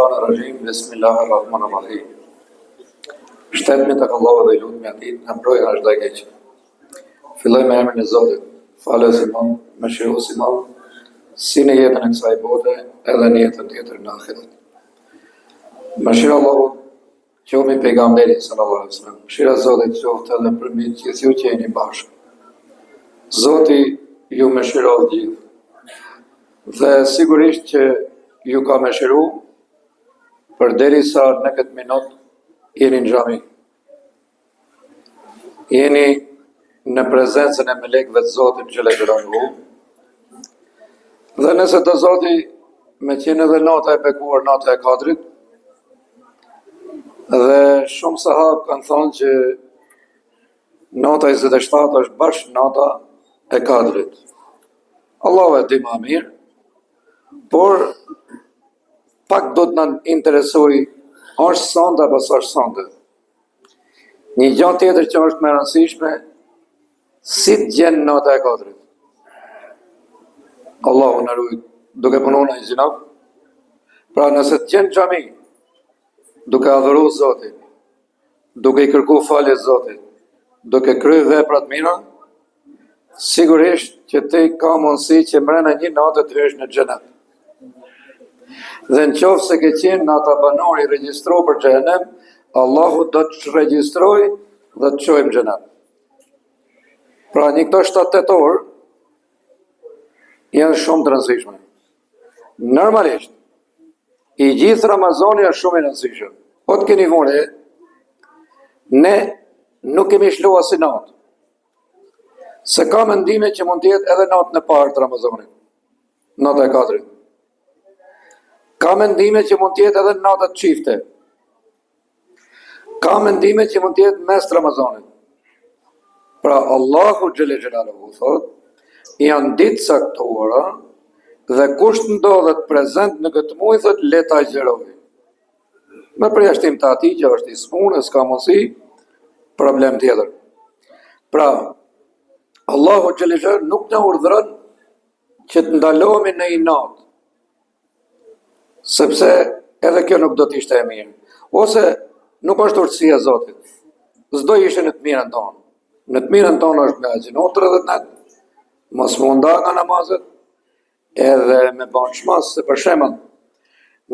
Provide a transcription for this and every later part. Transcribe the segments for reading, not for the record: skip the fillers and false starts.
Rajim, Bismillahirrahmanirrahim. Shtetëmi të Allahu dhe lutmi atit në mbrojë nga çdo e keqe. Filloj me emrin e Zotit, falës i madh, mëshirues i madh, si në jetën e kësaj bote, edhe në jetën tjetër në ahiret. Mëshira e Allahut qoftë me pejgamberin sallallahu alaihi wasallam. Mëshira e Zotit qoftë edhe për mbi gjithë ju që jeni bashkë. Zoti ju mëshiroj gjithë. Dhe sigurisht që ju ka mëshiru përderisa në këtë minut jeni në xhami. Jeni në prezencën e melekëve të Zotit xhelal. Dhe nëse të Zoti me qenë edhe nota e bekuar, nota e Kadrit, dhe shumë sahabë kanë thonë që nota 27 është bashkë nota e Kadrit. Allahu e di më mirë, por pak do të në interesoj është sonde apo s'është sonde. Një gjatë tjetër që është më e rëndësishme, si të gjenë nota e Kadrit. Allahu në rujt, duke punu në gjinab, pra nëse të gjenë xhami, duke adhuru Zotin, duke i kërku falje Zotit, duke kry veprat mira, sigurisht që ti ka mundësi që mrena një natë të hysh në xhenet. Dhe në qofë se ke qenë në ata banor i regjistro për xhenem, Allahu do të registroj dhe të qojmë xhenem. Pra një këto 7-8 orë janë shumë të rëndësishme. Normalisht, i gjithë Ramazani është shumë i rëndësishëm. Po të keni vone, ne nuk kemi shlua si natë. Se ka mendime që mund të jetë edhe natën e parë të Ramazanit, nata e Kadrit. Ka mendime që mund të jetë edhe natët çifte. Ka mendime që mund të jetë mes Ramazanit. Pra Allahu xhelel xhelaluhu thot, janë ditë caktuara dhe kush ndodhet prezent në këtë muaj thot le ta agjerojë. Me përjashtim të atij që është i smunë, s'ka mundësi, problem tjetër. Pra Allahu xhelel xhelaluhu nuk na urdhëron që të ndalohemi në një natë, sepse edhe kjo nuk do të ishte e mirë. Ose nuk është urtësia e Zotit. S'do ishte në të mirën tonë. Në të mirën tonë është me agjinotër edhe të netë, mos munda nga namazet, edhe me banë shmas, se për shemën,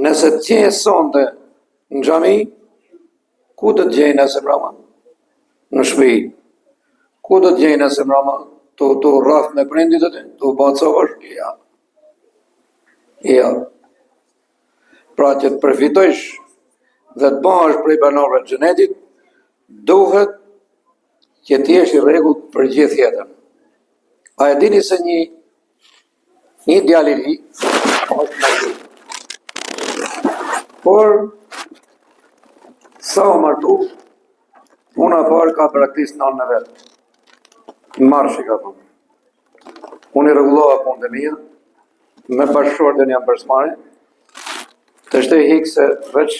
nëse të qenë sonde në xhami, ku të gjejnë e semrama? Në shpi. Ku të gjejnë e semrama? Tu rrath me prindit e ty? Tu bacosh? Ja. Ja. Pra që të përfitojsh dhe të bash prej banorëve të xhenetit, duhet që të jesh i rregullt për gjithë jetën. A e dini se një djalë i ri është martu. Por sa u martu, puna parë ka praktikisht nënën e vet. Marshi ka thonë. Unë i rregullova punën e mia, me bashkëshorten jam përsmari, të shtej hikë se veç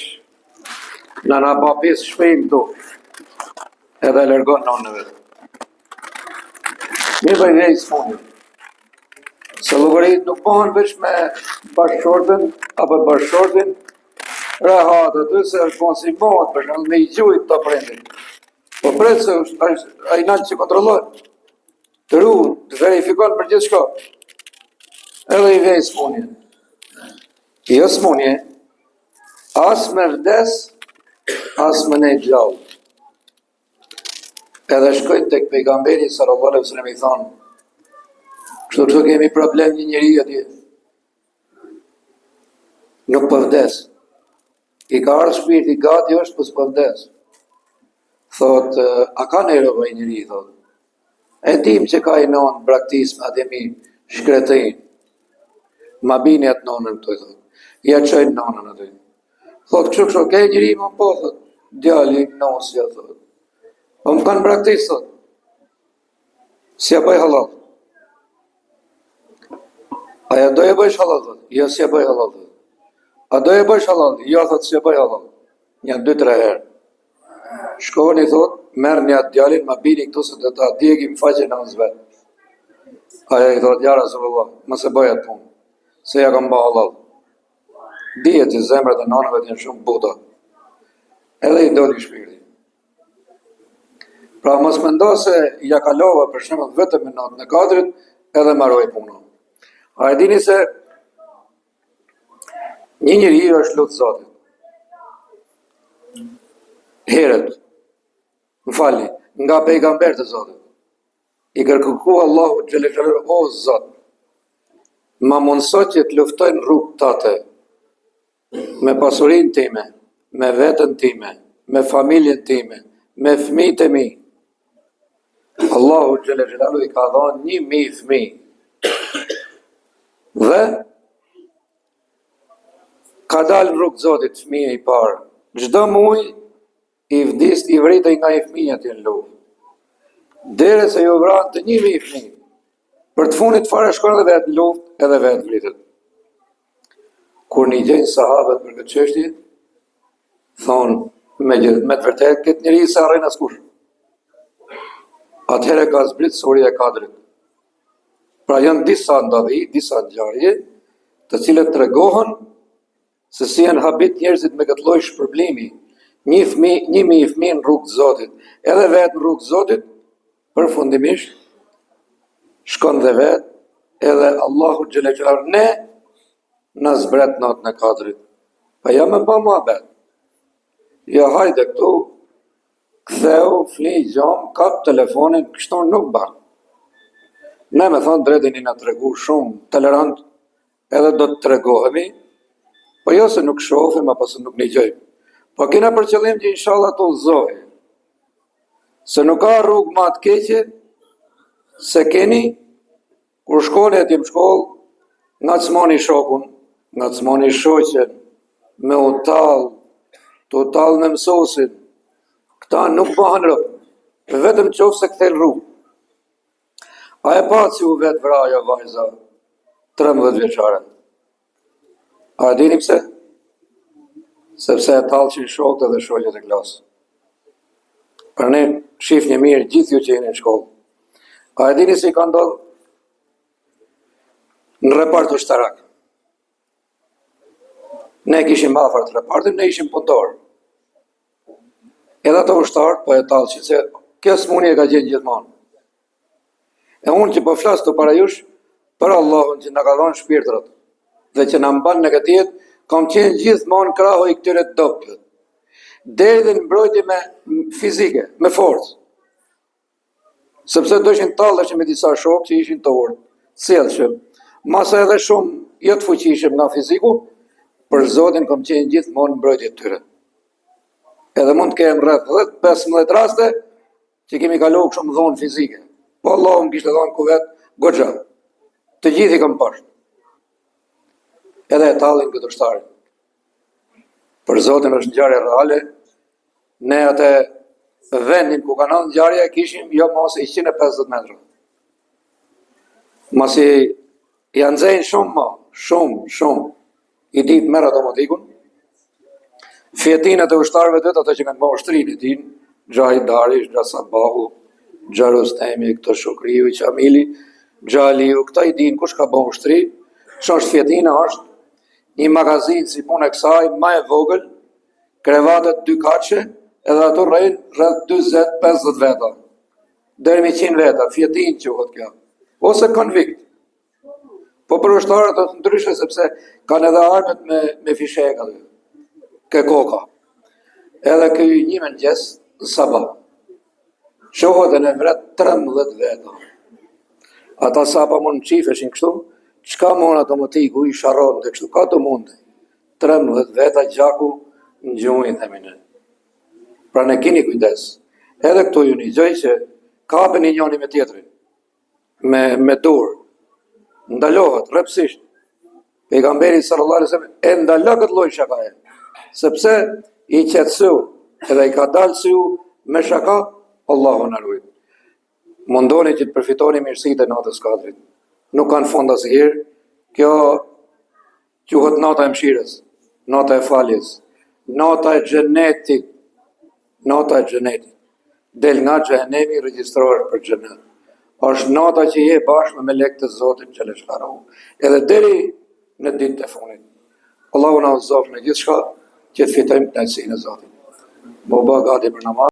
në nga ba 5 shpejnë tu, edhe lërgon nënë në vetë. Mirë për idejë s'punit. Se llogarit nuk bëhen veç me bashkëshorten, apo bashkëshorten, rehat aty se është bon si mod, për shkak me i gjujt të prindin. Po pretë se është a i nalë që kontrollon, të ru, të verifikon për gjithë shka. Edhe i vej s'punit. Jo s'punit, as me vdes, as me ne gjallë. Edhe shkojt tek pejgamberi sallallahu alaihi wasallam i thonë, kështu kemi problem një njeri atje. Nuk po vdes. I ka ardhur shpirti gati është po s'po vdes. Thot, a ka nervë ai njeri, thot. E dim që ka i non braktism ademi shkretëin. Ma bini atë nonën të thot. Ja qojnë nonën atë. Thot, kështu, ke njëri më po, thot, djali, nosja, thot. Po më kanë braktis, thot. Si ja bëj halal. Aja do e bëjsh halal, thot. Jo, si ja bëj halal, thot. A do e bëjsh halal? Jo, thot, si ja bëj halal. Një 2-3 herë. Shkoni, thot, merë një atë djalin, ma bini këtu se të ta djegim faqe në nëzve. Aja i thot, ja Rasulullah, mëse bëj atë punë, se ja kam ba halal. dihet që zemrat e nanëve janë shumë buta. Edhe i doli shpirti. Pra mos mendo se ja kalova për shembull vetëm në natën e katërt edhe mbaroi punën. A e dini se një njeri është lutë Zotit. Herët, më falni, nga pejgamberët e Zotit. I kërkua Allahu xhallahu o Zot, ma mundëso që të luftojnë rrugë tate, me pasurinë time, me veten time, me familjen time, me fëmijët e mi. Allahu xhallahu i ka dhënë 1000 fëmijë. Dhe ka dalë në rrugë Zotit fëmija i parë. Çdo muaj i vritej nga i fëmija të në luftë. Dere se ju vranë të 1000 fëmijë. Për të fundit fare shkon edhe vetë në luftë edhe vetë vritet. Kur një gjejnë sahabët për këtë çështje, thonë me të vërtet këtë njeri se arrin askush. Atëherë ka zbrit surja e Kadrit. Pra janë disa ndavi, disa ngjarje, të cilët tregohen se si janë habit njerëzit me këtë lloj shpërblimi. 1000 fëmijë në rrugë të Zotit, edhe vetë në rrugë të Zotit, përfundimisht shkon dhe vetë, edhe Allahu xhallahu ne na zbret natën e Kadrit. Pa ja më pa muhabet. Ja hajde këtu, ktheu, fli, gjom, kap telefonin, kështu nuk ban. Ne me thonë drejtin i na tregu shumë tolerant, edhe do të tregohemi, po jo se nuk shohim apo se nuk ndigjojmë. Po kena për qëllim që inshallah të udhëzohej. Se nuk ka rrugë më të keqe se keni kur shkoni aty në shkollë, ngacmoni shokun, ngacmoni shoqen, me u tall në mësuesin. Këta nuk bëhen rrugë, vetëm qoftë se kthejnë rrugë. A e pa si u vetë vraja vajza 13 vjeçare. A e dini pse? Sepse e tallçin shokët dhe shoqet e klasës. Për ne shihni mirë gjithë ju që jeni në shkollë. A e dini si ka ndodhur? Në repart ushtarak. Ne kishim afër të repartit, ne ishim punëtor. Edhe ato ushtarët po e tallçin se kjo smundje ka gjenë gjithmonë. E unë që po flas të para jush, për Allahun që na ka dhënë shpirtrat dhe që na mban në këtë jetë, kam qenë gjithmonë krahu i këtyre dobëve. Deri dhe në mbrojtje me fizike, me forcë. Sepse do ishin tallesh me disa shokë që ishin të urtë, sjellshëm. Masa edhe shumë jo të fuqishëm nga fiziku, për Zotin kam qenë gjithmonë në mbrojtje të tyre. Edhe mund të kem rreth 10-15 raste që kemi kaluar shumë dhonë fizike. Po Allahu më kishte dhënë kuvet goxha. Të gjithë i kam pashë. Edhe e tallin këtë ushtarin. Për Zotin është ngjarje reale. Ne atë vendin ku kanë ngjarje kishim jo mos 150 metra. Masi janë nxejnë shumë. I ditë merr automatikun. Fjetinat e ushtarëve të ato që kanë bërë ushtrinë e din, Xhahid Darish, Xhasabahu, Xharostemi, këto Shukriu, Qamili, Xhaliu, këta i din kush ka bërë ushtri. Ço është fjetina është një magazin si punë e kësaj, më e vogël, krevatet 2 kaçe, edhe ato rrejnë rreth 40-50 veta. Deri me 100 veta, fjetin quhet kjo. Ose konvikt. Po për ushtarët është ndryshe sepse kanë edhe armët me fisheka dhe ke koka. Edhe ky një mëngjes sabah. Shohët e në vret 13 veta. Ata sa pa mund qifeshin kështu, qka mund automatiku i sharon dhe kështu, ka të mundi. 13 veta gjaku në gjujnë dhe mine. Pra ne kini kujdes. Edhe këtu ju një gjoj që kapen i njoni me tjetërin. Me dur. Ndalohet, rëpsisht. Pejgamberi sallallahu alaihi wasallam e ndalo këtë lloj shakaje. Sepse i qetësu edhe i ka dalë siu me shaka, Allahu na ruaj. Mundoni që të përfitoni mirësitë e natës Kadrit. Nuk kanë fund asnjëherë. Kjo quhet nata e mëshirës, nata e faljes, nata e xhenetit, nata e xhenetit. Del nga xhenemi regjistrohesh për xhenet. Është nata që je bashkë me melekët e Zotit xhaleshkaru. Edhe deri në ditën e fundit. Allahu na udhëzoft në gjithçka që të fitojmë kënaqësinë e Zotit. Mo bë gati për namaz.